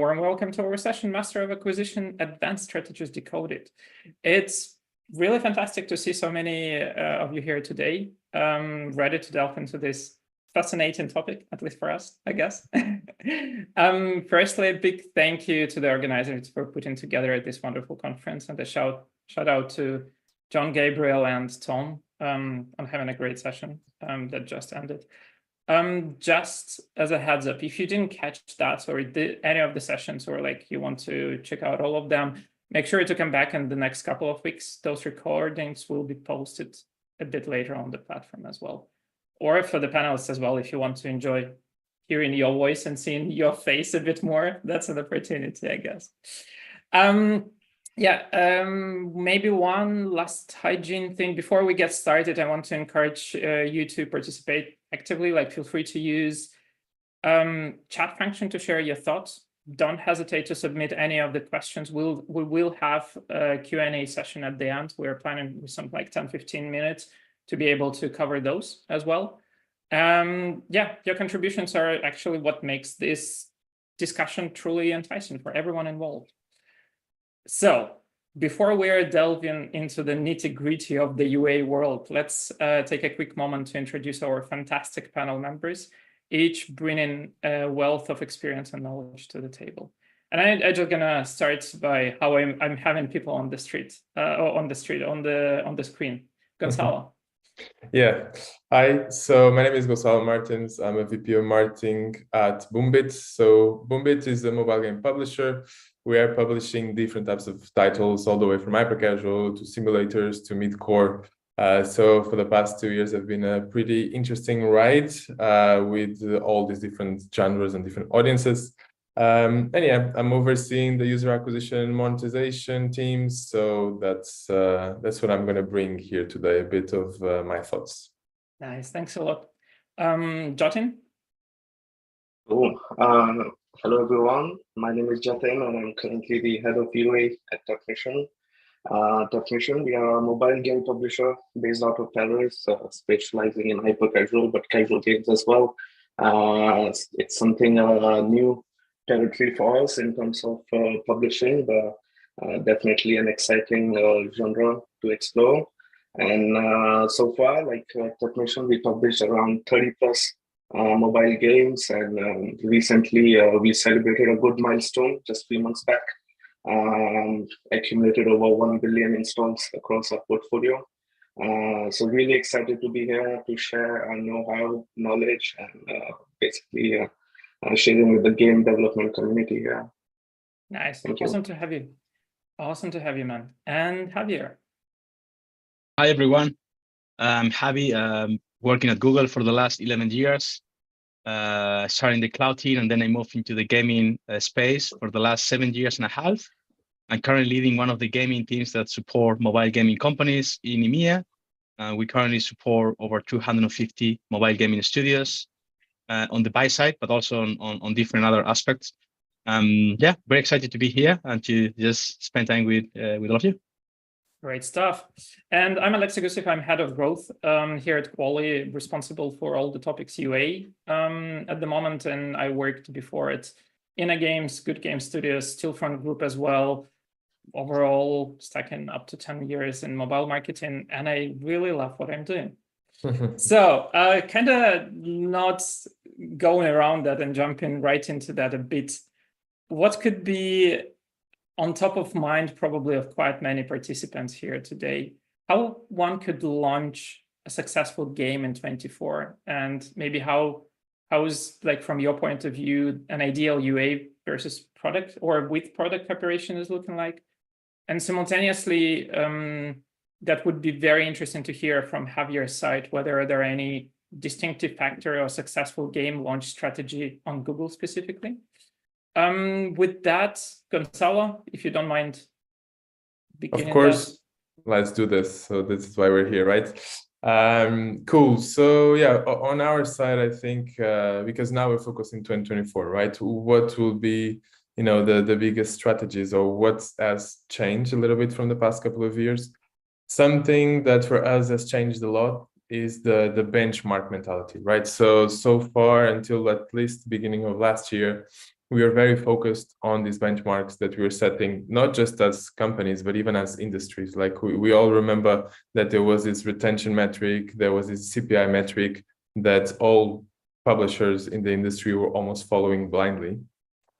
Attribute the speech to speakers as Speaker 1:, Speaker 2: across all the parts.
Speaker 1: warm welcome to our session, Master of Acquisition, Advanced Strategies Decoded. It's really fantastic to see so many of you here today, ready to delve into this fascinating topic, at least for us, I guess. Firstly, a big thank you to the organizers for putting together this wonderful conference, and a shout out to John, Gabriel, and Tom on having a great session that just ended. Just as a heads up, if you didn't catch that or any of the sessions, or like you want to check out all of them, make sure to come back in the next couple of weeks. Those recordings will be posted a bit later on the platform as well. Or for the panelists as well, if you want to enjoy hearing your voice and seeing your face a bit more, that's an opportunity, I guess. Maybe one last hygiene thing. Before we get started, I want to encourage you to participate actively. Like, feel free to use chat function to share your thoughts. Don't hesitate to submit any of the questions. We will have a Q&A session at the end. We're planning with some like 10-15 minutes to be able to cover those as well. Your contributions are actually what makes this discussion truly enticing for everyone involved. So before we're delving into the nitty-gritty of the UA world, let's take a quick moment to introduce our fantastic panel members, each bringing a wealth of experience and knowledge to the table. And I'm just gonna start by how I'm having people on the screen. Goncalo.
Speaker 2: Yeah, hi. So my name is Goncalo Martins. I'm a VP of marketing at Boombit. So Boombit is a mobile game publisher. We are publishing different types of titles, all the way from hyper-casual to simulators to mid-core. So for the past 2 years, have been a pretty interesting ride with all these different genres and different audiences. And yeah, I'm overseeing the user acquisition and monetization teams. So that's what I'm going to bring here today, a bit of my thoughts.
Speaker 1: Nice, thanks a lot. Jatin?
Speaker 3: Cool. Hello, everyone. My name is Jatin, and I'm currently the head of UA at Technician. Technician, we are a mobile game publisher based out of Paris, specializing in hyper-casual, but casual games as well. It's something new territory for us in terms of publishing, but definitely an exciting genre to explore. And so far, like Technician, we published around 30 plus mobile games, and recently we celebrated a good milestone just 3 months back. Accumulated over 1 billion installs across our portfolio. So really excited to be here to share our know-how, knowledge, and basically sharing with the game development community.
Speaker 1: Nice. Awesome to have you. Awesome to have you, man. And Javier.
Speaker 4: Hi, everyone. I'm Javi, working at Google for the last 11 years. Starting the cloud team, and then I moved into the gaming space for the last 7 years and a half. I'm currently leading one of the gaming teams that support mobile gaming companies in EMEA. We currently support over 250 mobile gaming studios on the buy side, but also on different other aspects. Very excited to be here and to just spend time with all of you.
Speaker 1: Great stuff. And I'm Alexey Gusev. I'm head of growth here at Kwalee, responsible for all the topics UA at the moment. And I worked before at EMEA Games, Good Game Studios, Stillfront Group as well. Overall, stacking up to 10 years in mobile marketing. And I really love what I'm doing. So kind of not going around that and jumping right into that a bit. What could be on top of mind probably of quite many participants here today, how one could launch a successful game in 24, and maybe how is, like, from your point of view, an ideal UA versus product or with product preparation is looking like? And simultaneously, that would be very interesting to hear from Javier's side, whether there are any distinctive factor or successful game launch strategy on Google specifically. With that, Goncalo, if you don't mind beginning.
Speaker 2: Of course, let's do this. So this is why we're here, right? Cool. So yeah, on our side, I think because now we're focusing 2024, right? What will be, the biggest strategies, or what has changed a little bit from the past couple of years? Something that for us has changed a lot is the benchmark mentality, right? So far until at least the beginning of last year, we are very focused on these benchmarks that we were setting, not just as companies, but even as industries. Like we all remember that there was this retention metric, there was this CPI metric that all publishers in the industry were almost following blindly.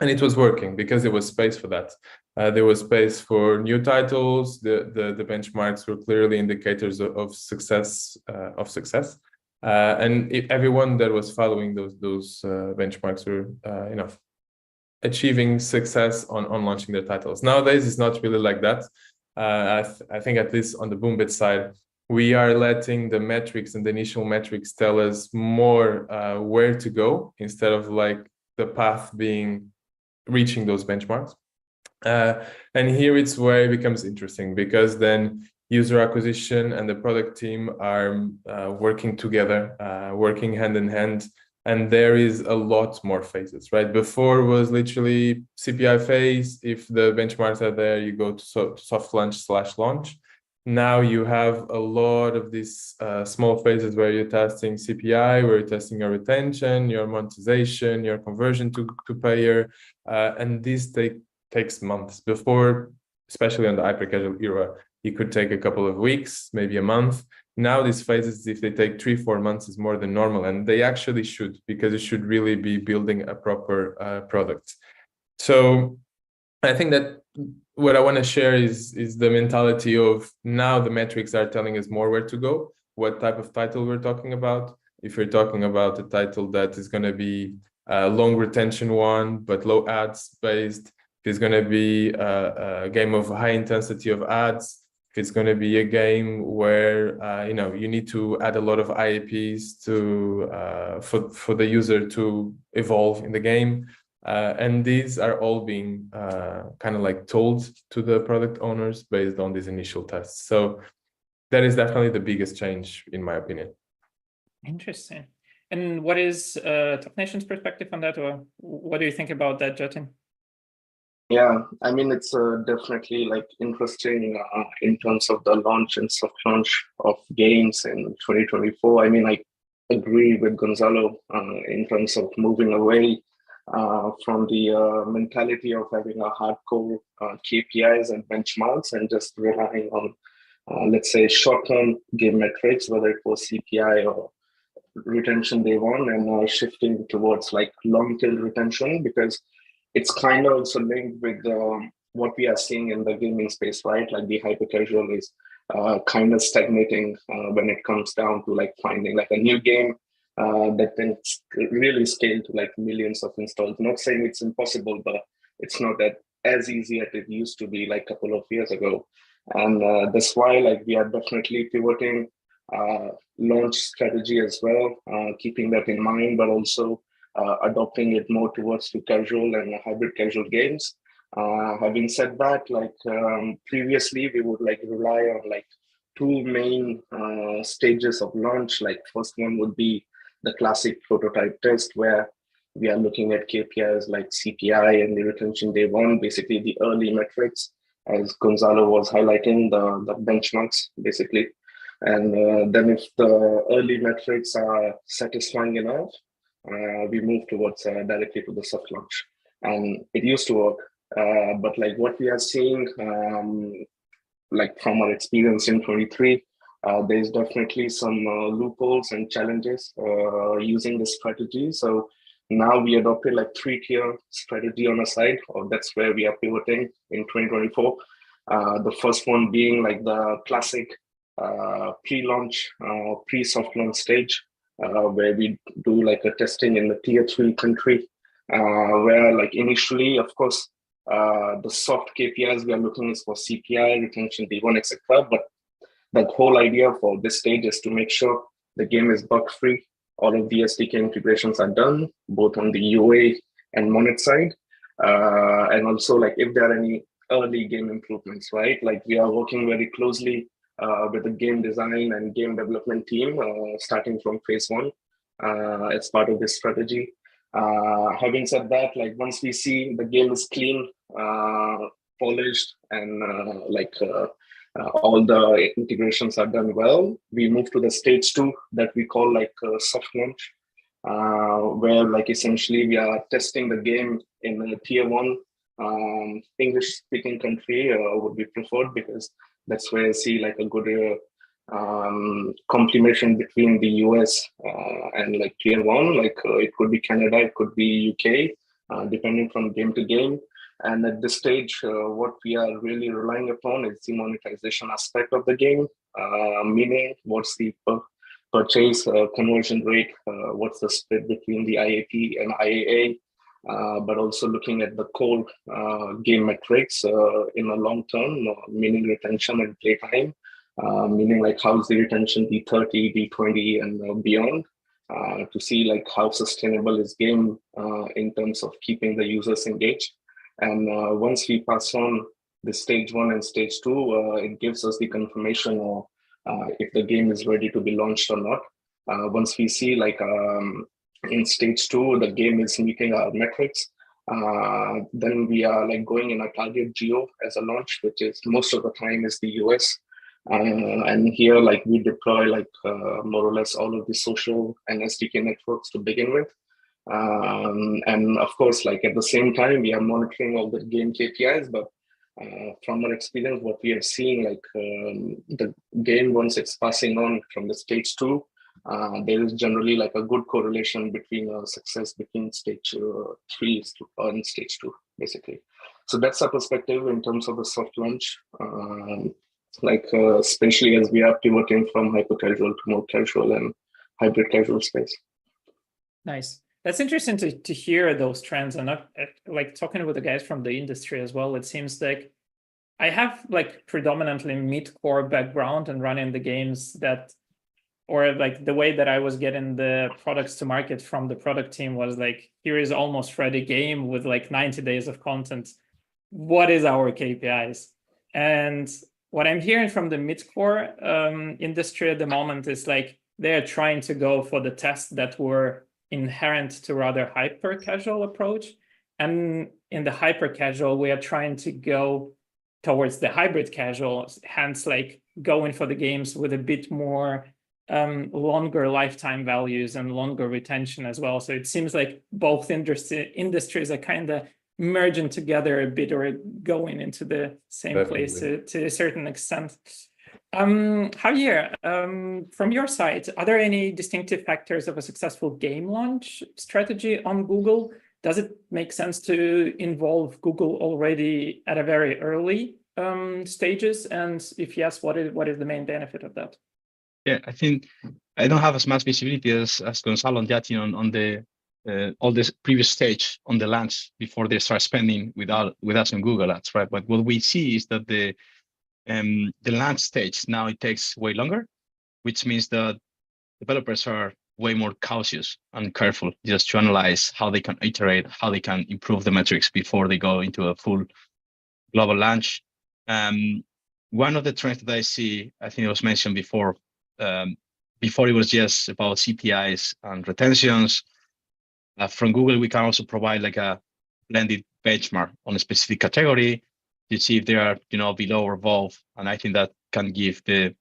Speaker 2: And it was working because there was space for that. There was space for new titles. The benchmarks were clearly indicators of success. And everyone that was following those benchmarks were, achieving success on launching their titles. Nowadays, it's not really like that. I think at least on the Boombit side, we are letting the metrics and the initial metrics tell us more where to go instead of like the path being reaching those benchmarks. And here it's where it becomes interesting, because then user acquisition and the product team are working together, working hand in hand. And there is a lot more phases, right? Before was literally CPI phase. If the benchmarks are there, you go to soft launch/launch. Now you have a lot of these small phases where you're testing CPI, where you're testing your retention, your monetization, your conversion to payer. And this takes months. Before, especially on the hyper-casual era, it could take a couple of weeks, maybe a month. Now these phases, if they take 3-4 months, is more than normal, and they actually should, because it should really be building a proper product. So I think that what I want to share is the mentality of now the metrics are telling us more where to go, what type of title we're talking about. If we're talking about a title that is going to be a long retention one, but low ads based, if it's going to be a game of high intensity of ads, if it's going to be a game where you need to add a lot of IAPs to for the user to evolve in the game, and these are all being kind of like told to the product owners based on these initial tests. So that is definitely the biggest change, in my opinion.
Speaker 1: Interesting. And what is Technation's perspective on that, or what do you think about that, Jatin?
Speaker 3: Yeah, I mean, it's definitely like interesting in terms of the launch and soft launch of games in 2024. I mean, I agree with Goncalo in terms of moving away from the mentality of having a hardcore KPIs and benchmarks and just relying on, let's say, short-term game metrics, whether it was CPI or retention day one, and shifting towards like long-tail retention, because it's kind of also linked with what we are seeing in the gaming space, right? Like the hyper-casual is kind of stagnating when it comes down to like finding like a new game that can really scale to like millions of installs. Not saying it's impossible, but it's not that as easy as it used to be like a couple of years ago. And that's why like we are definitely pivoting launch strategy as well, keeping that in mind, but also adopting it more towards to casual and hybrid casual games. Having said that, like previously we would like rely on like two main stages of launch. Like first one would be the classic prototype test, where we are looking at KPIs like CPI and the retention day one, basically the early metrics, as Goncalo was highlighting, the benchmarks basically. And then if the early metrics are satisfying enough, we move towards directly to the soft launch. And it used to work, but like what we are seeing, like from our experience in 23, there's definitely some loopholes and challenges using this strategy. So now we adopted like 3-tier strategy on a side, or that's where we are pivoting in 2024. The first one being like the classic pre-launch, pre-soft launch stage, where we do like a testing in the tier 3 country, where like initially, of course, the soft KPIs we are looking is for CPI, retention, D1, etc. But the whole idea for this stage is to make sure the game is bug-free. All of the SDK integrations are done, both on the UA and Monet side. And also like if there are any early game improvements, right? Like we are working very closely with the game design and game development team, starting from phase 1 as part of this strategy. Having said that, like once we see the game is clean, polished, and all the integrations are done well, we move to the stage 2 that we call like soft launch, where like essentially we are testing the game in a tier 1 English-speaking country would be preferred, because that's where I see like a good complementation between the US and like tier 1. Like it could be Canada, it could be UK, depending from game to game. And at this stage, what we are really relying upon is the monetization aspect of the game, meaning what's the purchase conversion rate, what's the split between the IAP and IAA, but also looking at the core game metrics in a long term, meaning retention and playtime, meaning like how's the retention D30, D20, and beyond, to see like how sustainable is game in terms of keeping the users engaged. And once we pass on the stage 1 and stage 2, it gives us the confirmation of if the game is ready to be launched or not. Once we see like in stage 2, the game is meeting our metrics, then we are like going in a target geo as a launch, which is most of the time is the US. And here, like we deploy like more or less all of the social and SDK networks to begin with. And of course, like at the same time, we are monitoring all the game KPIs, but from our experience, what we have seen, like the game, once it's passing on from the stage 2, there is generally like a good correlation between success between stage 3 and stage 2, basically. So that's our perspective in terms of the soft launch, especially as we are pivoting from hyper casual to more casual and hybrid casual space.
Speaker 1: Nice. That's interesting to hear those trends, and like talking with the guys from the industry as well. It seems like I have like predominantly mid-core background and running the games that, or like the way that I was getting the products to market from the product team was like, here is almost ready game with like 90 days of content. What is our KPIs? And what I'm hearing from the mid-core industry at the moment is like they're trying to go for the tests that were inherent to rather hyper casual approach. And in the hyper casual, we are trying to go towards the hybrid casual, hence like going for the games with a bit more longer lifetime values and longer retention as well. So it seems like both industries are kind of merging together a bit or going into the same place to a certain extent. Javier, from your side, are there any distinctive factors of a successful game launch strategy on Google? Does it make sense to involve Google already at a very early stages? And if yes, what is the main benefit of that?
Speaker 4: Yeah, I think I don't have as much visibility as Goncalo and Jatin on the all this previous stage on the launch before they start spending with us on Google Ads, right? But what we see is that the launch stage now it takes way longer, which means that developers are way more cautious and careful just to analyze how they can iterate, how they can improve the metrics before they go into a full global launch. One of the trends that I see, I think it was mentioned before it was just about CPIs and retentions. From Google, we can also provide like a blended benchmark on a specific category to see if they are, below or above. And I think that can give the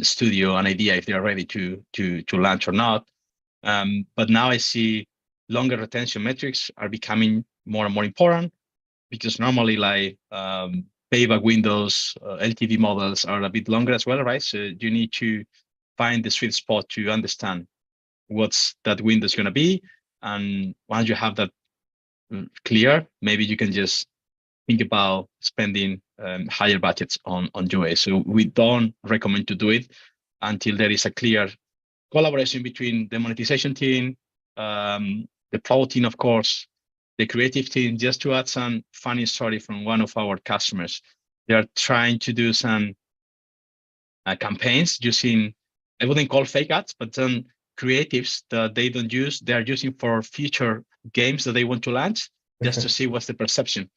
Speaker 4: studio an idea if they are ready to launch or not. But now I see longer retention metrics are becoming more and more important, because normally like payback windows, LTV models are a bit longer as well, right? So you need to find the sweet spot to understand what's that window is going to be. And once you have that clear, maybe you can just think about spending higher budgets on UA. So we don't recommend to do it until there is a clear collaboration between the monetization team, the product team, of course, the creative team. Just to add some funny story from one of our customers, they are trying to do some campaigns using, I wouldn't call fake ads, but some creatives that they don't use, they are using for future games that they want to launch, just to see what's the perception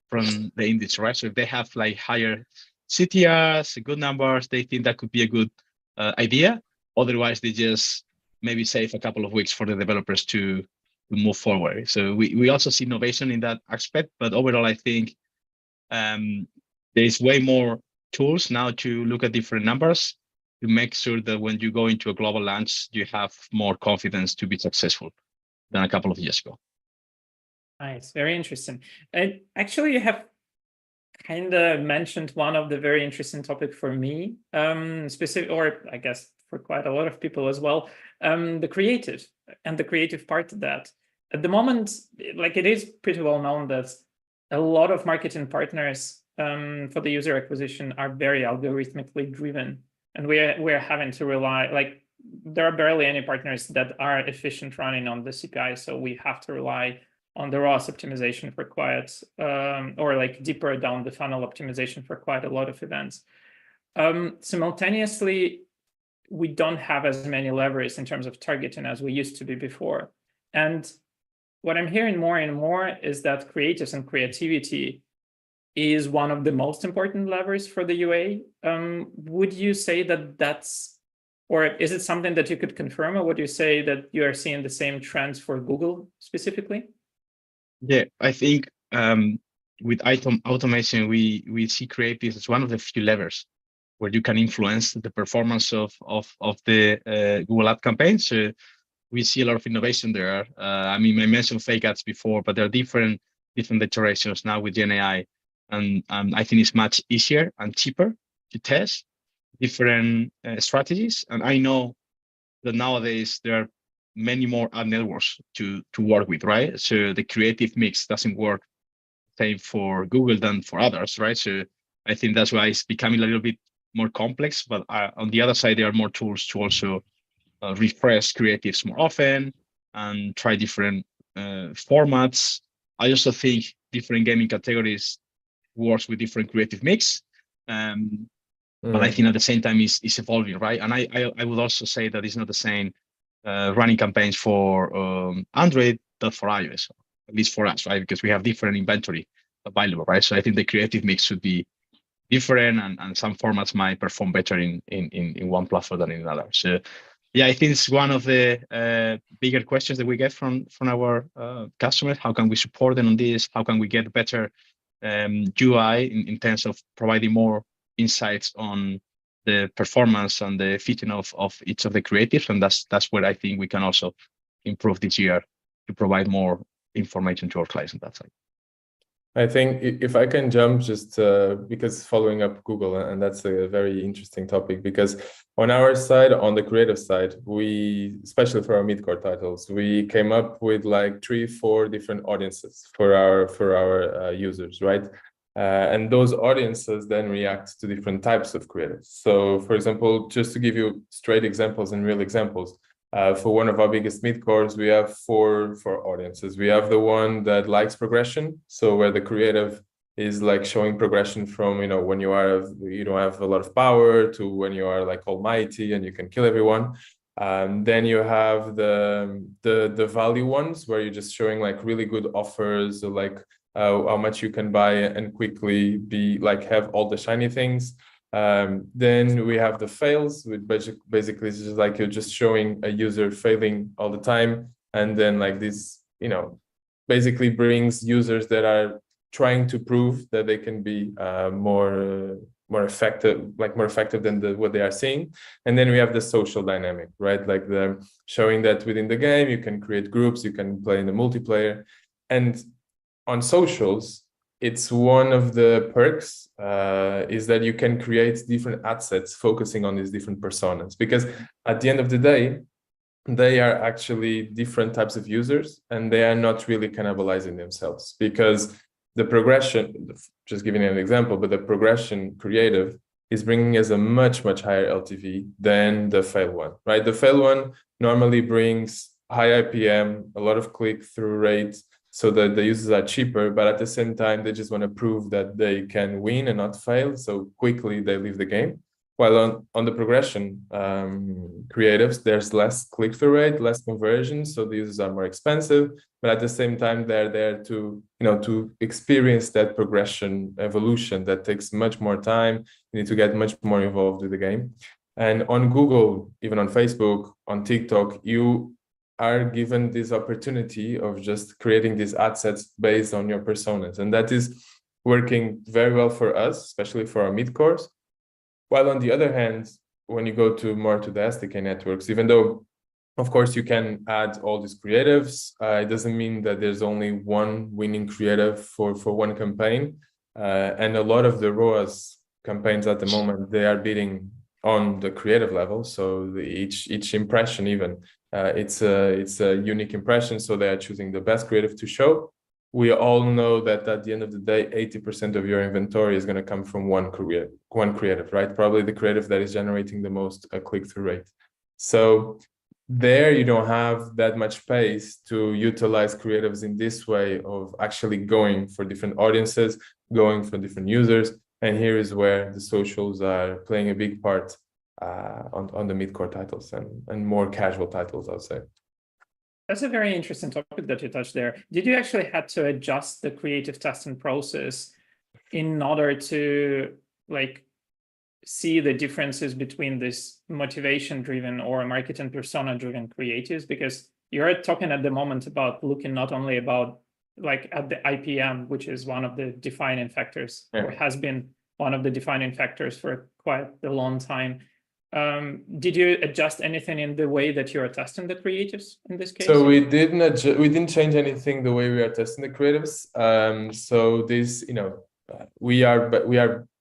Speaker 4: from the industry, right? So if they have like higher CTRs, good numbers, they think that could be a good idea. Otherwise, they just maybe save a couple of weeks for the developers to move forward. So we also see innovation in that aspect, but overall, I think there's way more tools now to look at different numbers, to make sure that when you go into a global launch, you have more confidence to be successful than a couple of years ago.
Speaker 1: Nice, very interesting. And actually, you have kind of mentioned one of the very interesting topic for me, specific, or I guess for quite a lot of people as well, the creative and the creative part of that. At the moment, like it is pretty well known that a lot of marketing partners for the user acquisition are very algorithmically driven, and we're having to rely, like there are barely any partners that are efficient running on the CPI, so we have to rely on the ROAS optimization for quite, or like deeper down the funnel optimization for quite a lot of events. Simultaneously, we don't have as many levers in terms of targeting as we used to be before. And what I'm hearing more and more is that creatives and creativity is one of the most important levers for the UA. Would you say that that's, or is it something that you could confirm, or would you say that you are seeing the same trends for Google specifically?
Speaker 4: Yeah, I think with automation, we see creatives as one of the few levers where you can influence the performance of the Google ad campaign. So we see a lot of innovation there. I mean, I mentioned fake ads before, but there are different iterations now with Gen AI, and I think it's much easier and cheaper to test different strategies. And I know that nowadays there are many more ad networks to work with, right? So the creative mix doesn't work same for Google than for others, right? So I think that's why it's becoming a little bit more complex. But on the other side, there are more tools to also refresh creatives more often and try different formats. I also think different gaming categories works with different creative mix. But I think at the same time it's evolving, right? And I would also say that it's not the same running campaigns for Android than for iOS, at least for us, right? Because we have different inventory available, right? So I think the creative mix should be different, and some formats might perform better in one platform than in another. So yeah, I think it's one of the bigger questions that we get from our customers. How can we support them on this? How can we get better UI in terms of providing more insights on the performance and the fitting of each of the creatives? And that's where I think we can also improve this year to provide more information to our clients on that side.
Speaker 2: I think if I can jump just because following up Google, and that's a very interesting topic, because on our side, on the creative side, we, especially for our mid-core titles, we came up with like 3-4 different audiences for our users, right? And those audiences then react to different types of creatives. So for example, just to give you straight examples and real examples, for one of our biggest mid-cores, we have four audiences. We have the one that likes progression, so where the creative is like showing progression from, you know, when you don't have a lot of power to when you are like almighty and you can kill everyone. Then you have the value ones, where you're just showing like really good offers, like how much you can buy and quickly have all the shiny things. Then we have the fails, which basically is just like you're just showing a user failing all the time, and then like this, you know, basically brings users that are trying to prove that they can be more effective than what they are seeing. And then we have the social dynamic, right? Like the showing that within the game you can create groups, you can play in the multiplayer, and on socials, it's one of the perks is that you can create different ad sets focusing on these different personas, because at the end of the day, they are actually different types of users and they are not really cannibalizing themselves, because the progression, just giving an example, but the progression creative is bringing us a much, much higher LTV than the fail one, right? The fail one normally brings high IPM, a lot of click-through rates, so that the users are cheaper, but at the same time, they just want to prove that they can win and not fail. So quickly they leave the game. While on the progression creatives, there's less click-through rate, less conversion, so the users are more expensive, but at the same time, they're there to, you know, to experience that progression evolution that takes much more time. You need to get much more involved with the game. And on Google, even on Facebook, on TikTok, you are given this opportunity of just creating these ad sets based on your personas. And that is working very well for us, especially for our mid-cores. While on the other hand, when you go to more to the SDK networks, even though, of course, you can add all these creatives, it doesn't mean that there's only one winning creative for one campaign. And a lot of the ROAS campaigns at the moment, they are bidding on the creative level. So each impression, even it's a unique impression. So they are choosing the best creative to show. We all know that at the end of the day, 80% of your inventory is going to come from one creative, right? Probably the creative that is generating the most click-through rate. So there you don't have that much space to utilize creatives in this way of actually going for different audiences, going for different users. And here is where the socials are playing a big part on the mid-core titles and more casual titles, I would say.
Speaker 1: That's a very interesting topic that you touched there. Did you actually have to adjust the creative testing process in order to like see the differences between this motivation-driven or marketing persona-driven creatives? Because you're talking at the moment about looking not only about like at the IPM, which is one of the defining factors, or has been one of the defining factors for quite a long time. Did you adjust anything in the way that you're testing the creatives in this case?
Speaker 2: So we didn't change anything the way we are testing the creatives. So this,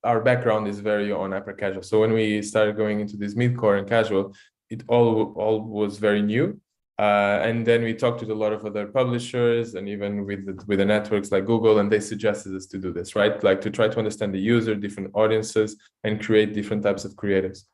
Speaker 2: our background is very on hyper casual. So when we started going into this mid-core and casual, it all was very new. And then we talked to a lot of other publishers and even with the networks like Google, and they suggested us to do this, right? Like to try to understand the user, different audiences, and create different types of creatives.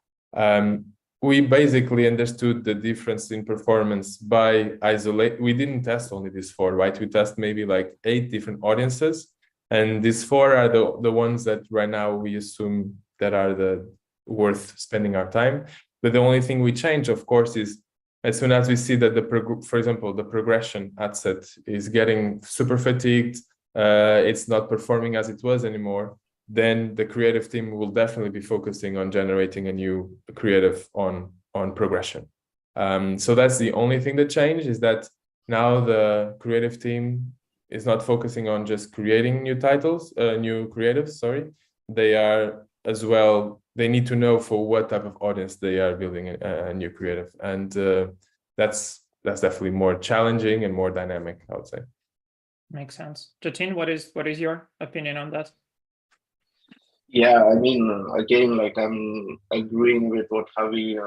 Speaker 2: We basically understood the difference in performance by isolate. We didn't test only these 4, right? We test maybe like 8 different audiences. And these 4 are the ones that right now we assume that are the worth spending our time. But the only thing we change, of course, is as soon as we see that for example, the progression ad set is getting super fatigued, it's not performing as it was anymore, then the creative team will definitely be focusing on generating a new creative on progression. So that's the only thing that changed, is that now the creative team is not focusing on just creating new creatives, sorry. They are as well, they need to know for what type of audience they are building a new creative. And that's definitely more challenging and more dynamic, I would say.
Speaker 1: Makes sense. Jatin, what is your opinion on that?
Speaker 3: Yeah, I mean, again, like I'm agreeing with what Javi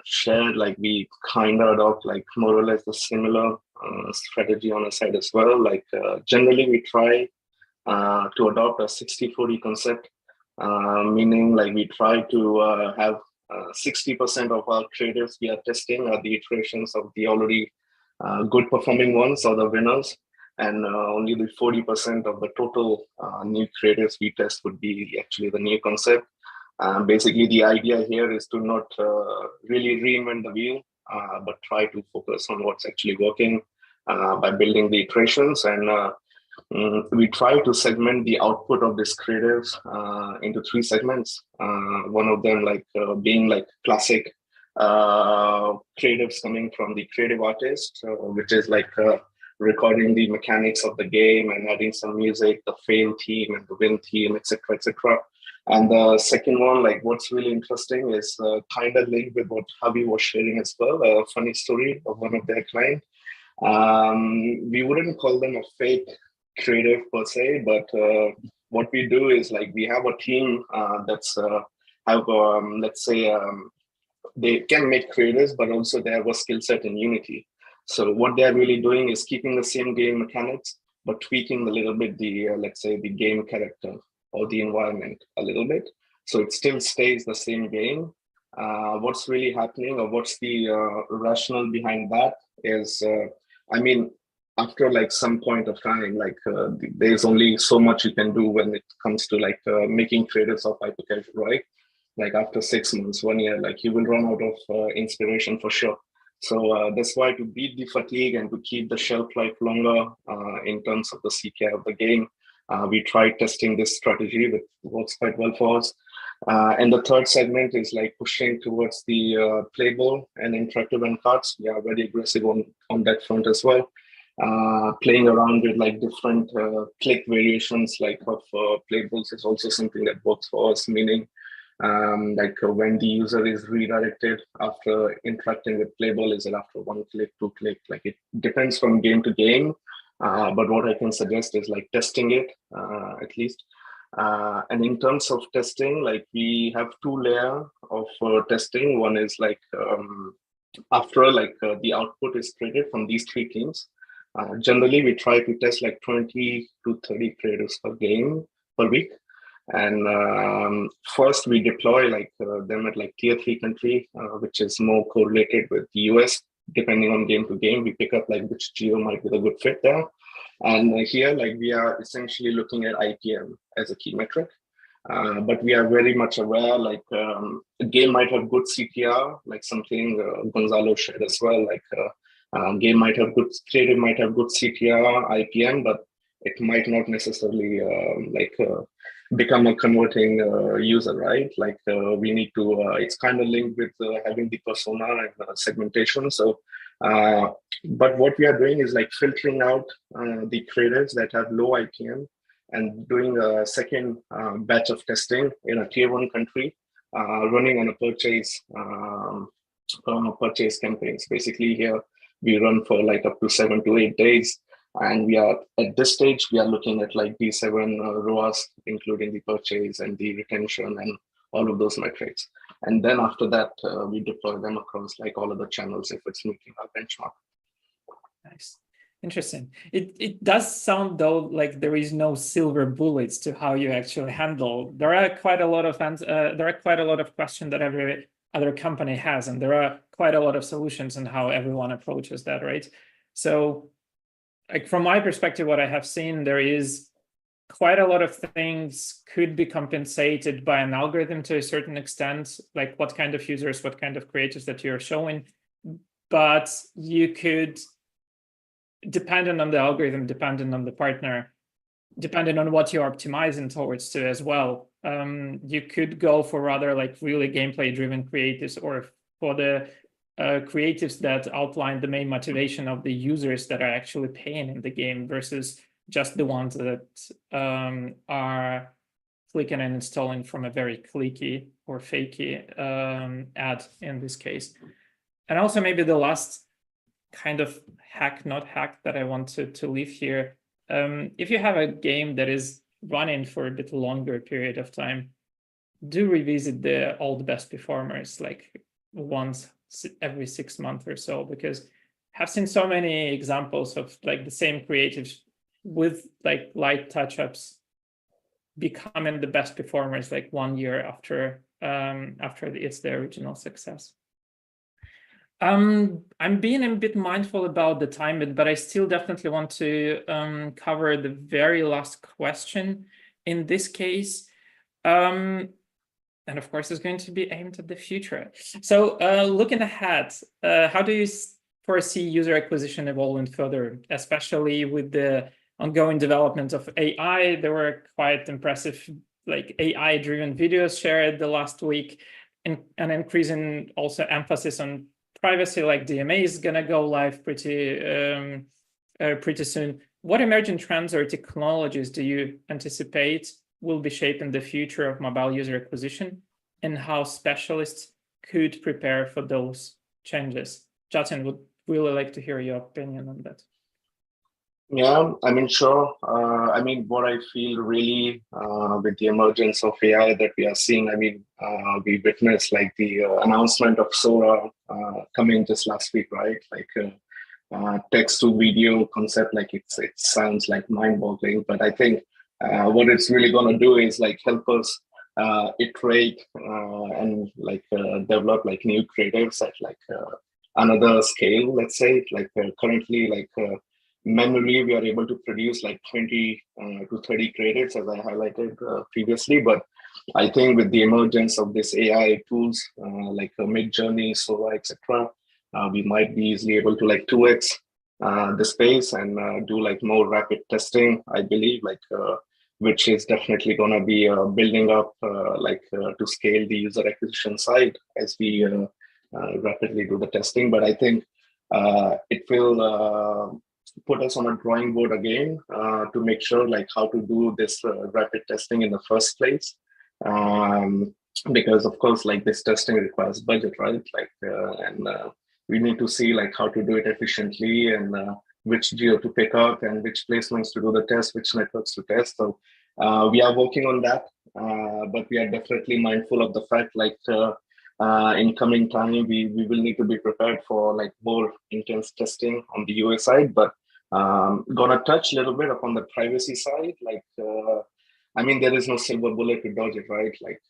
Speaker 3: shared. Like we kind of adopt like more or less the similar strategy on our side as well. Like generally we try to adopt a 60-40 concept, meaning like we try to have 60% of our creatives we are testing are the iterations of the already good performing ones or the winners. And only the 40% of the total new creatives we test would be actually the new concept. Basically, the idea here is to not really reinvent the wheel, but try to focus on what's actually working by building the iterations. And we try to segment the output of these creatives into 3 segments. One of them being like classic creatives coming from the creative artist, which is like recording the mechanics of the game and adding some music, the fail theme and the win theme, etc., etc. And the second one, like what's really interesting is kind of linked with what Javi was sharing as well, a funny story of one of their clients. We wouldn't call them a fake creative per se, but what we do is like we have a team that's let's say they can make creatives, but also they have a skill set in Unity. So what they're really doing is keeping the same game mechanics, but tweaking a little bit the, let's say, the game character or the environment a little bit. So it still stays the same game. What's really happening, or what's the rationale behind that is, I mean, after like some point of time, like there's only so much you can do when it comes to like making creatives of hyper casual, right? Like after 6 months, 1 year, like you will run out of inspiration for sure. So that's why to beat the fatigue and to keep the shelf life longer in terms of the CK of the game, we tried testing this strategy that works quite well for us. And the third segment is like pushing towards the playable and interactive end cards. We are very aggressive on that front as well. Playing around with like different click variations like of playables is also something that works for us, meaning Like when the user is redirected after interacting with playable, is it after 1 click, 2 click? Like it depends from game to game. But what I can suggest is like testing it at least. And in terms of testing, like we have 2 layers of testing. One is like after like the output is created from these 3 teams. Generally, we try to test like 20 to 30 creatives per game per week. And first we deploy like them at like tier 3 country, which is more correlated with the US. Depending on game to game, we pick up like which geo might be the good fit there. And here, like we are essentially looking at IPM as a key metric. But we are very much aware, like a game might have good CTR, like something Goncalo shared as well. Like game might have good creative, might have good CTR, IPM, but it might not necessarily become a converting user, right? Like we need to. It's kind of linked with having the persona and segmentation. So, but what we are doing is like filtering out the creatives that have low IPM, and doing a second batch of testing in a tier 1 country, running on a purchase campaigns. Basically here we run for like up to 7 to 8 days. And we are at this stage, we are looking at like the 7 ROAS, including the purchase and the retention and all of those metrics. And then after that, we deploy them across like all of the channels if it's meeting our benchmark.
Speaker 1: Nice. Interesting. It does sound though like there is no silver bullets to how you actually handle. There are quite a lot of questions that every other company has, and there are quite a lot of solutions on how everyone approaches that, right? So, like from my perspective, what I have seen, there is quite a lot of things could be compensated by an algorithm to a certain extent, like what kind of users, what kind of creators that you're showing, but you could, depending on the algorithm, depending on the partner, depending on what you're optimizing towards to as well, you could go for rather like really gameplay driven creatives, or for the creatives that outline the main motivation of the users that are actually paying in the game versus just the ones that are clicking and installing from a very clicky or fakey ad in this case. And also maybe the last kind of not hack that I wanted to leave here. If you have a game that is running for a bit longer period of time, do revisit all the best performers like once every 6 months or so, because I've seen so many examples of like the same creatives with like light touch-ups becoming the best performers like 1 year after it's their original success. I'm being a bit mindful about the time, but I still definitely want to cover the very last question in this case. And of course, it's going to be aimed at the future. So looking ahead, how do you foresee user acquisition evolving further, especially with the ongoing development of AI? There were quite impressive like AI-driven videos shared the last week, and an increasing also emphasis on privacy, like DMA is going to go live pretty soon. What emerging trends or technologies do you anticipate will be shaping the future of mobile user acquisition, and how specialists could prepare for those changes? Jatin, would really like to hear your opinion on that.
Speaker 3: Yeah, I mean, sure. I mean, what I feel really with the emergence of AI that we are seeing, I mean, we witnessed like the announcement of Sora coming just last week, right? Like text to video concept, like it sounds like mind-boggling, but I think what it's really going to do is like help us iterate and like develop like new creatives at like another scale, let's say. Like currently, like manually, we are able to produce like 20 to 30 creatives, as I highlighted previously. But I think with the emergence of this AI tools like Midjourney, Sora, etc., we might be easily able to like 2x the space and do like more rapid testing, I believe, like which is definitely going to be building up to scale the user acquisition side as we rapidly do the testing. But I think it will put us on a drawing board again to make sure like how to do this rapid testing in the first place. because of course, like this testing requires budget, right? Like, and we need to see like how to do it efficiently and which geo to pick up and which placements to do the test, which networks to test. So we are working on that, but we are definitely mindful of the fact like in coming time, we will need to be prepared for like more intense testing on the UA side, but gonna touch a little bit upon the privacy side. Like, I mean, there is no silver bullet to dodge it, right? Like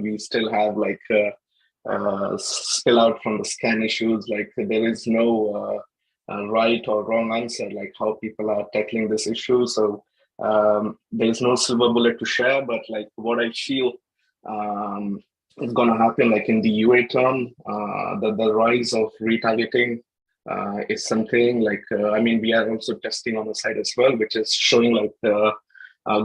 Speaker 3: we still have like spill out from the scan issues. Like there is no right or wrong answer, like how people are tackling this issue. So there is no silver bullet to share, but like what I feel is going to happen, like in the UA term, the rise of retargeting is something like, I mean, we are also testing on the side as well, which is showing like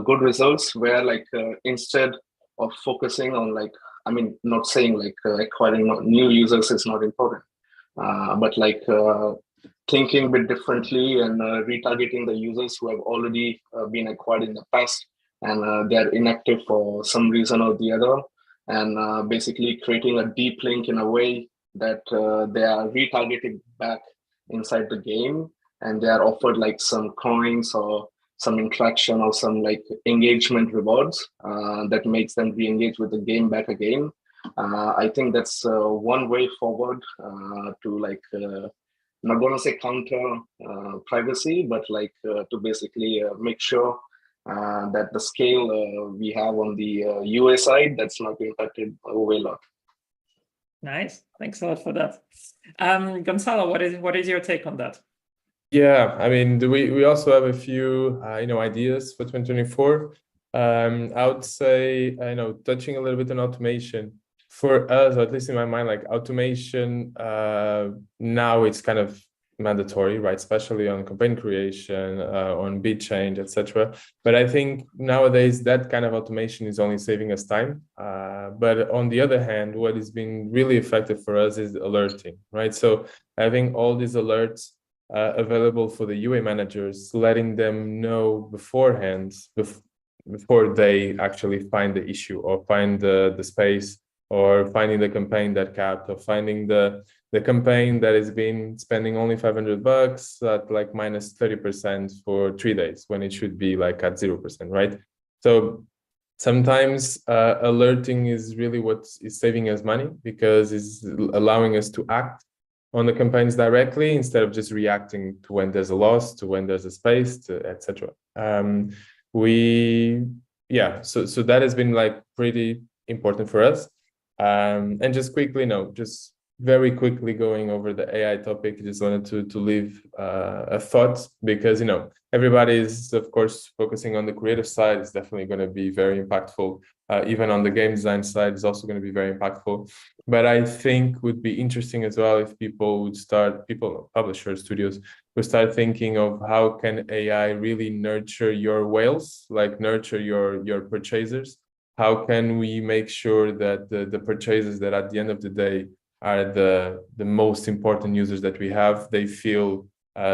Speaker 3: good results where like instead of focusing on like, I mean, not saying like acquiring new users is not important, but like thinking a bit differently and retargeting the users who have already been acquired in the past and they're inactive for some reason or the other, and basically creating a deep link in a way that they are retargeted back inside the game and they are offered like some coins or some interaction or some like engagement rewards that makes them re-engage with the game back again. I think that's one way forward to like, not gonna say counter privacy, but like to basically make sure that the scale we have on the UA side, that's not impacted a lot.
Speaker 1: Nice, thanks a lot for that. Goncalo, what is your take on that?
Speaker 2: Yeah, I mean, we also have a few ideas for 2024. I would say touching a little bit on automation for us, or at least in my mind, like automation now it's kind of mandatory, right? Especially on campaign creation, on bid change, etc. But I think nowadays that kind of automation is only saving us time. But on the other hand, what has been really effective for us is alerting, right? So having all these alerts available for the UA managers, letting them know beforehand, before they actually find the issue or find the space or finding the campaign that capped or finding the campaign that has been spending only $500 at like minus 30% for 3 days when it should be like at 0%, right? So sometimes alerting is really what is saving us money because it's allowing us to act on the campaigns directly instead of just reacting to when there's a loss, to when there's a space, etc. So that has been like pretty important for us. And just quickly, just very quickly going over the AI topic, just wanted to leave a thought because, everybody is, of course, focusing on the creative side. It's definitely going to be very impactful. Even on the game design side, it's also going to be very impactful. But I think would be interesting as well if publishers, studios, would start thinking of how can AI really nurture your whales, like nurture your purchasers. How can we make sure that the purchasers that at the end of the day are the most important users that we have, they feel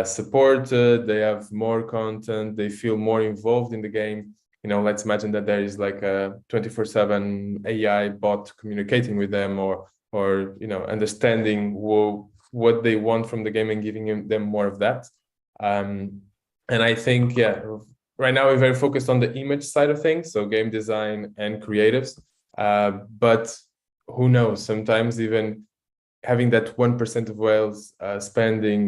Speaker 2: supported, they have more content, they feel more involved in the game. Let's imagine that there is like a 24/7 AI bot communicating with them or understanding what they want from the game and giving them more of that. And I think, right now we're very focused on the image side of things, so game design and creatives. But who knows, sometimes even having that 1% of whales spending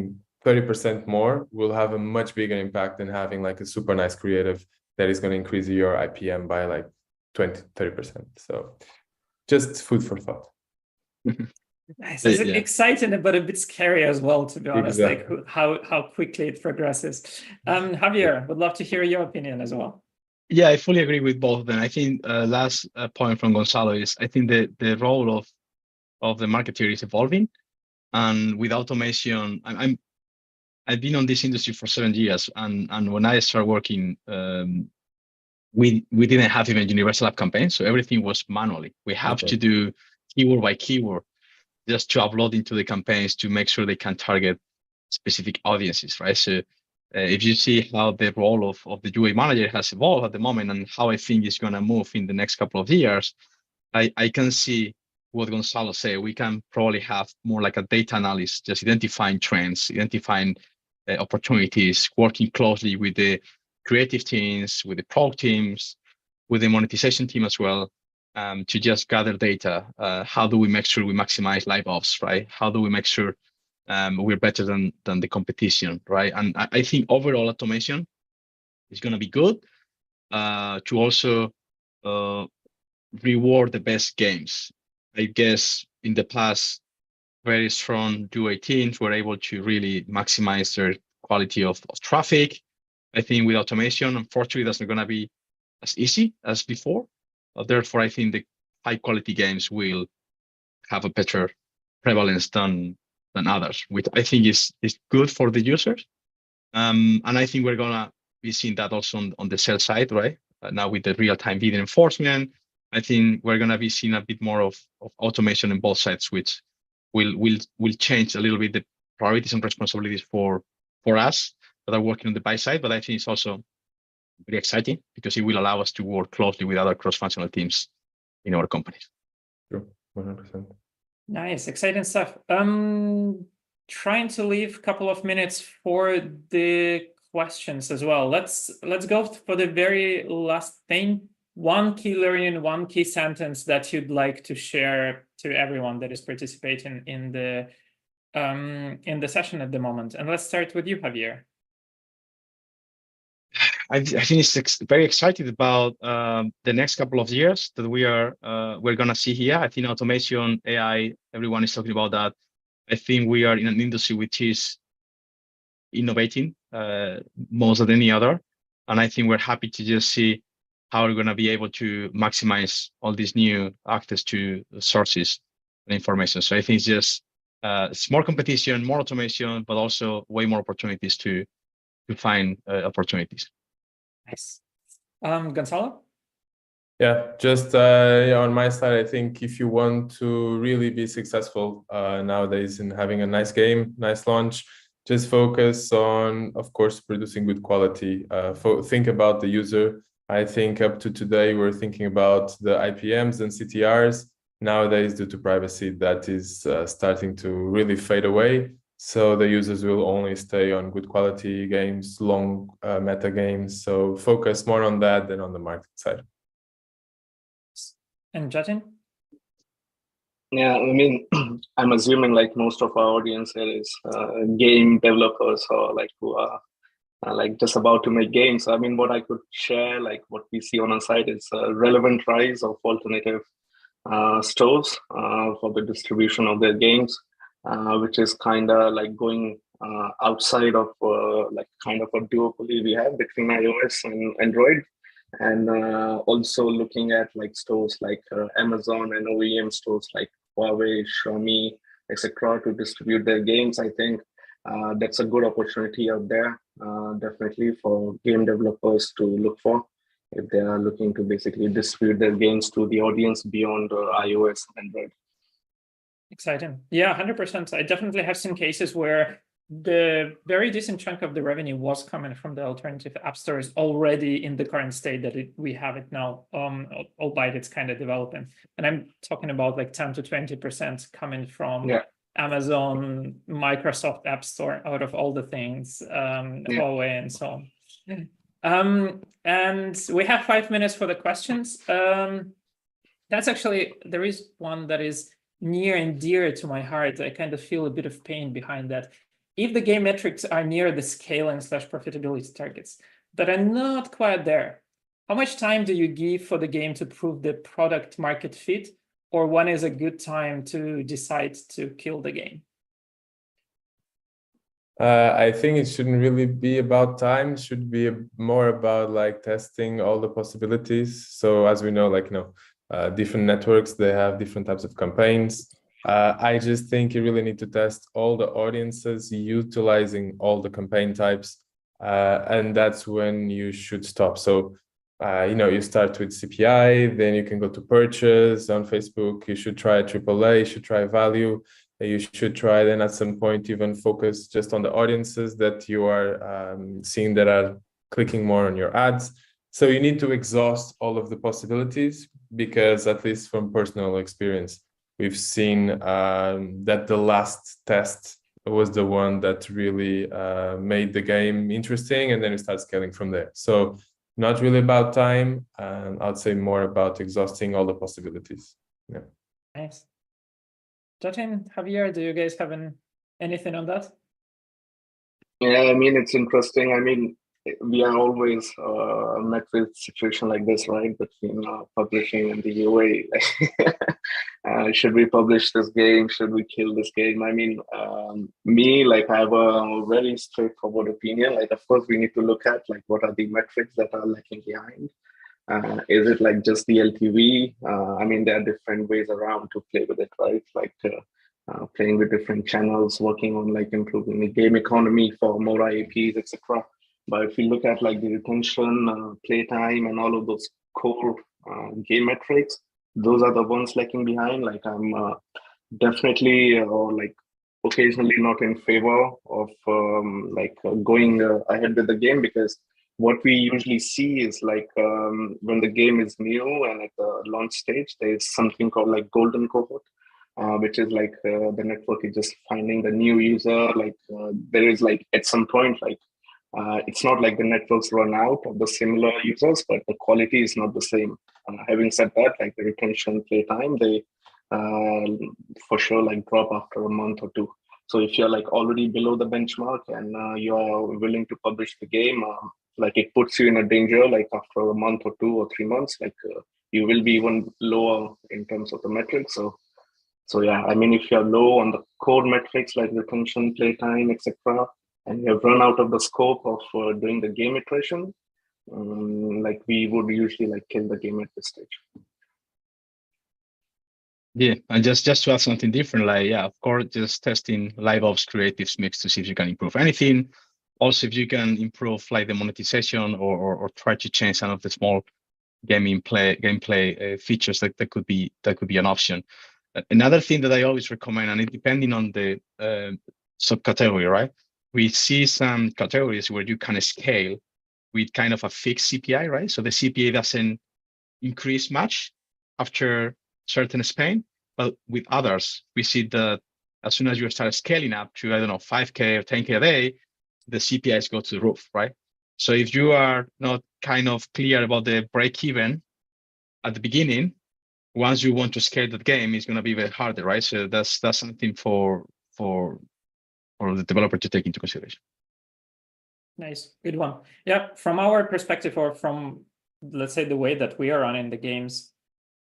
Speaker 2: 30% more will have a much bigger impact than having like a super nice creative that is going to increase your IPM by like 20-30%. So just food for thought.
Speaker 1: Nice. It's exciting, but a bit scary as well, to be honest, exactly. Like how quickly it progresses. Javier, would love to hear your opinion as well.
Speaker 4: Yeah, I fully agree with both of them. I think last point from Goncalo is I think the role of the marketer is evolving, and with automation, I've been on this industry for 7 years, and when I started working, we didn't have even universal app campaigns, so everything was manually. We have to do keyword by keyword just to upload into the campaigns to make sure they can target specific audiences, right? So if you see how the role of the UA manager has evolved at the moment and how I think it's going to move in the next couple of years, I can see what Goncalo said. We can probably have more like a data analysis, just identifying trends, identifying opportunities, working closely with the creative teams, with the product teams, with the monetization team as well, to just gather data. How do we make sure we maximize live ops, right? How do we make sure we're better than the competition, right? And I think overall automation is going to be good to also reward the best games. I guess in the past, very strong UA teams were able to really maximize their quality of traffic. I think with automation, unfortunately, that's not going to be as easy as before. Therefore, I think the high quality games will have a better prevalence than others, which I think is good for the users. And I think we're going to be seeing that also on the sales side, right? Now with the real-time video enforcement, I think we're going to be seeing a bit more of automation on both sides, which will change a little bit the priorities and responsibilities for us that are working on the buy side. But I think it's also very exciting because it will allow us to work closely with other cross-functional teams in our companies.
Speaker 2: Sure, 100%.
Speaker 1: Nice, exciting stuff. Trying to leave a couple of minutes for the questions as well. Let's go for the very last thing. One key learning, one key sentence that you'd like to share to everyone that is participating in the session at the moment. And let's start with you, Javier.
Speaker 4: I think it's very excited about the next couple of years that we're gonna see here. I think automation, AI, everyone is talking about that. I think we are in an industry which is innovating more than any other, and I think we're happy to just see how we're gonna be able to maximize all these new access to sources and information. So I think it's just it's more competition, more automation, but also way more opportunities to find opportunities.
Speaker 1: Nice. Goncalo?
Speaker 2: Yeah, just on my side, I think if you want to really be successful nowadays in having a nice game, nice launch, just focus on, of course, producing good quality. Think about the user. I think up to today, we're thinking about the IPMs and CTRs. Nowadays, due to privacy, that is starting to really fade away. So the users will only stay on good quality games, long meta games. So focus more on that than on the market side.
Speaker 1: And Jatin?
Speaker 3: Yeah, I mean, I'm assuming like most of our audience here is game developers or like who are like just about to make games. I mean, what I could share, like what we see on our site is a relevant rise of alternative stores for the distribution of their games. Which is kind of like going outside of like kind of a duopoly we have between iOS and Android, and also looking at like stores like Amazon and OEM stores like Huawei, Xiaomi, etc. to distribute their games. I think that's a good opportunity out there, definitely for game developers to look for if they are looking to basically distribute their games to the audience beyond iOS and Android.
Speaker 1: Exciting. Yeah, 100%. I definitely have seen cases where the very decent chunk of the revenue was coming from the alternative app stores already in the current state that we have it now, albeit it's kind of developing. And I'm talking about like 10 to 20% coming from Amazon, Microsoft App Store, out of all the things, Huawei and so on. And we have 5 minutes for the questions. That's actually, there is one that is near and dear to my heart. I kind of feel a bit of pain behind that. If the game metrics are near the scaling / profitability targets, but are not quite there, how much time do you give for the game to prove the product market fit, or when is a good time to decide to kill the game?
Speaker 2: I think it shouldn't really be about time. It should be more about like testing all the possibilities. So as we know, like, different networks, they have different types of campaigns. I just think you really need to test all the audiences utilizing all the campaign types. And that's when you should stop. So, you start with CPI, then you can go to purchase on Facebook. You should try AAA, you should try value. You should try then at some point even focus just on the audiences that you are seeing that are clicking more on your ads. So you need to exhaust all of the possibilities, because at least from personal experience, we've seen that the last test was the one that really made the game interesting, and then you start scaling from there. So not really about time, I'd say more about exhausting all the possibilities. Yeah.
Speaker 1: Nice. Jatin, Javier, do you guys have anything on that?
Speaker 3: Yeah, I mean, it's interesting. I mean, we are always met with situation like this, right? Between publishing and the UA. Should we publish this game? Should we kill this game? I mean, me, like, I have a very straightforward opinion. Like, of course, we need to look at like what are the metrics that are lacking behind. Is it like just the LTV? I mean, there are different ways around to play with it, right? Like playing with different channels, working on like improving the game economy for more IAPs, etc. But if you look at like the retention, playtime, and all of those core game metrics, those are the ones lacking behind. Like I'm definitely or like occasionally not in favor of going ahead with the game, because what we usually see is like when the game is new and at the launch stage, there's something called like golden cohort, which is like the network is just finding the new user. Like there is like at some point, like it's not like the networks run out of the similar users, but the quality is not the same. Having said that, like the retention, playtime, they for sure like drop after a month or two. So if you're like already below the benchmark and you're willing to publish the game, like it puts you in a danger. Like after a month or 2 or 3 months, like you will be even lower in terms of the metrics. So yeah, I mean, if you're low on the core metrics like retention, playtime, etc., and you have run out of the scope of doing the game iteration, like we would usually like kill the game at this stage.
Speaker 4: Yeah, and just to add something different, like, yeah, of course, just testing live ops creatives mix to see if you can improve anything. Also, if you can improve like the monetization or try to change some of the small gameplay features, that could be an option. Another thing that I always recommend, and it depending on the subcategory, right? We see some categories where you can scale with kind of a fixed CPI, right? So the CPI doesn't increase much after certain span, but with others, we see that as soon as you start scaling up to, I don't know, 5K or 10K a day, the CPIs go to the roof, right? So if you are not kind of clear about the break even at the beginning, once you want to scale that game, it's going to be very harder, right? So that's something for the developer to take into consideration.
Speaker 1: Nice, good one. Yeah, from our perspective, or from, let's say, the way that we are running the games,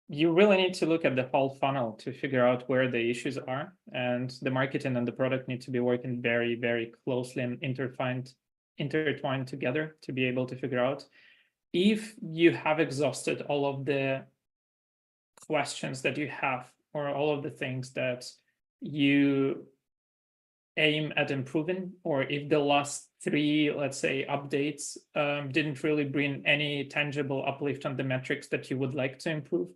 Speaker 1: you really need to look at the whole funnel to figure out where the issues are, and the marketing and the product need to be working very, very closely and intertwined together to be able to figure out if you have exhausted all of the questions that you have, or all of the things that you aim at improving, or if the last 3, let's say, updates didn't really bring any tangible uplift on the metrics that you would like to improve,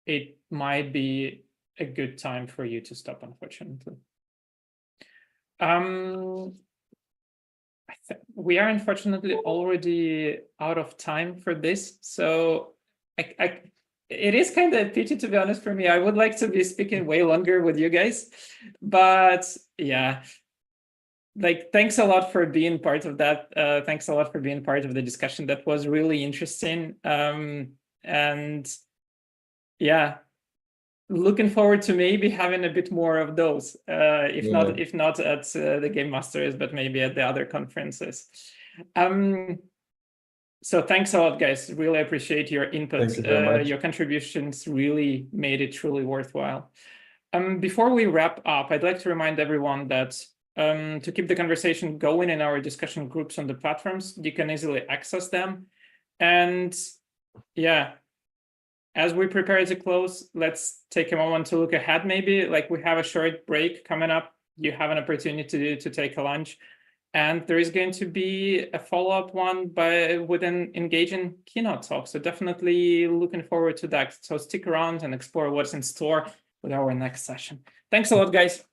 Speaker 1: it might be a good time for you to stop, unfortunately. We are unfortunately already out of time for this, so it is kind of a pity, to be honest, for me. I would like to be speaking way longer with you guys, but yeah, like, thanks a lot for being part of that. Thanks a lot for being part of the discussion. That was really interesting. And yeah, looking forward to maybe having a bit more of those, if not at the Game Masters, but maybe at the other conferences. So thanks a lot, guys. Really appreciate your input.
Speaker 2: Thank you very much.
Speaker 1: Your contributions really made it truly worthwhile. Before we wrap up, I'd like to remind everyone that to keep the conversation going in our discussion groups on the platforms, you can easily access them. And yeah, as we prepare to close, let's take a moment to look ahead. Maybe like we have a short break coming up. You have an opportunity to take a lunch. And there is going to be a follow-up one with an engaging keynote talk. So definitely looking forward to that. So stick around and explore what's in store with our next session. Thanks a lot, guys.